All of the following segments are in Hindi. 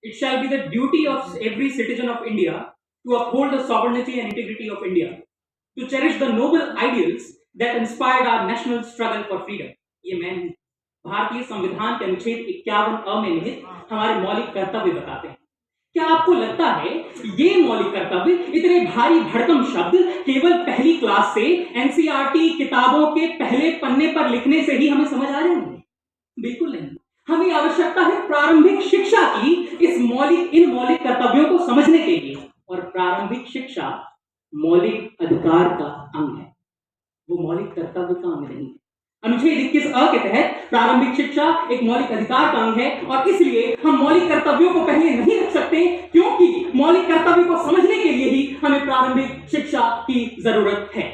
It shall be the duty of every citizen of India to uphold the sovereignty and integrity of India, to cherish the noble ideals that inspired our national struggle for freedom. ये मैं हूं। भारतीय संविधान के अनुच्छेद 51 अ में निहित हमारे मौलिक कर्तव्य बताते हैं। क्या आपको लगता है ये मौलिक कर्तव्य इतने भारी भड़कम शब्द केवल पहली क्लास से एनसीईआरटी किताबों के पहले पन्ने पर लिखने से ही हमें समझ आ जाएंगे? बिल्कुल नहीं। हमें आवश्यकता है प्रारंभिक शिक्षा की इन मौलिक कर्तव्यों को समझने के लिए, और प्रारंभिक शिक्षा मौलिक अधिकार का अंग है, वो मौलिक कर्तव्य का अंग नहीं है। अनुच्छेद 21 अ के तहत प्रारंभिक शिक्षा एक मौलिक अधिकार का अंग है, और इसलिए हम मौलिक कर्तव्यों को पहले नहीं रख सकते, क्योंकि मौलिक कर्तव्य को समझने के लिए ही हमें प्रारंभिक शिक्षा की जरूरत है।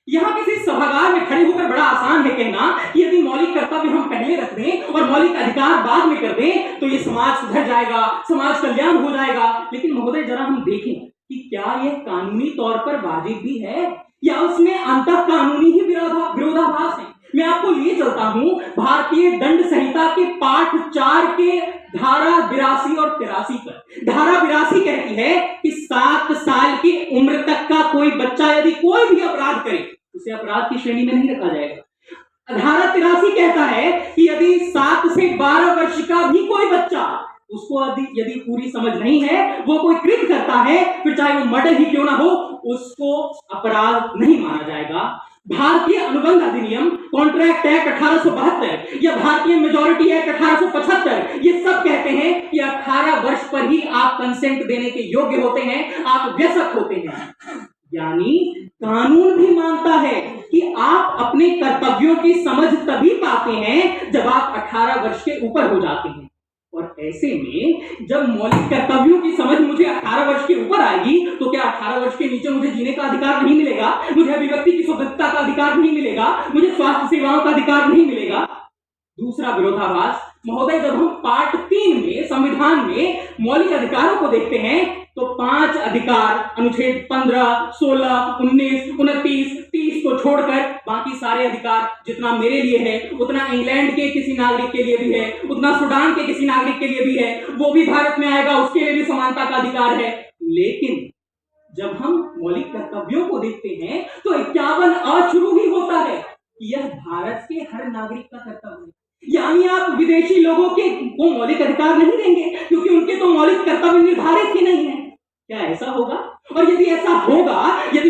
यहां किसी सभागार में खड़े होकर बड़ा आसान है कहना कि यदि मौलिक कर्तव्य हम पहले रख दें और मौलिक अधिकार बाद में कर दें तो ये समाज सुधर जाएगा, समाज कल्याण हो जाएगा। लेकिन महोदय, जरा हम देखें कि क्या यह कानूनी तौर पर वाजिब भी है या उसमें अंतः कानूनी ही विरोधाभास है। मैं आपको लिए चलता हूं भारतीय दंड संहिता के पाठ 4 के धारा 82 और 83 पर। धारा 82 कहती है कि 7 साल की उम्र तक का कोई बच्चा यदि कोई भी अपराध करे उसे अपराध की श्रेणी में नहीं रखा जाएगा। धारा 83 कहता है कि यदि 7 से 12 वर्ष का भी कोई बच्चा, उसको यदि पूरी समझ नहीं है, वो कोई कृत्य करता है, फिर चाहे वो मर्डर ही क्यों ना हो, उसको अपराध नहीं माना जाएगा। भारतीय अनुबंध अधिनियम, कॉन्ट्रैक्ट एक्ट 1872 या भारतीय मेजॉरिटी एक्ट 1875 ये सब कहते हैं कि 18 वर्ष पर ही आप कंसेंट देने के योग्य होते हैं, आप वयस्क होते हैं। यानी कानून भी मानता है कि आप अपने कर्तव्यों की समझ तभी पाते हैं जब आप 18 वर्ष के ऊपर हो जाते हैं। और ऐसे में जब मौलिक कर्तव्यों की समझ मुझे 18 वर्ष के ऊपर आएगी तो क्या 18 वर्ष के नीचे मुझे जीने का अधिकार नहीं मिलेगा, मुझे अभिव्यक्ति की स्वतंत्रता का अधिकार नहीं मिलेगा, मुझे स्वास्थ्य सेवाओं का अधिकार नहीं मिलेगा? दूसरा विरोधाभास महोदय, जब हम पार्ट 3 में संविधान में मौलिक अधिकारों को देखते हैं तो 5 अधिकार अनुच्छेद 15, 16, 19, 29, 30 को छोड़कर बाकी सारे अधिकार, जितना मेरे लिए है उतना इंग्लैंड के किसी नागरिक के लिए भी है, उतना सूडान के किसी नागरिक के लिए भी है, वो भी भारत में आएगा, उसके लिए भी समानता का अधिकार है। लेकिन जब हम मौलिक कर्तव्यों को देखते हैं तो 51 अ शुरू ही होता है कि यह भारत के हर नागरिक का कर्तव्य है। यानी आप विदेशी लोगों के को मौलिक अधिकार नहीं देंगे क्योंकि उनके तो मौलिक कर्तव्य निर्धारित ही नहीं है। क्या ऐसा होगा? और यदि ऐसा होगा, यदि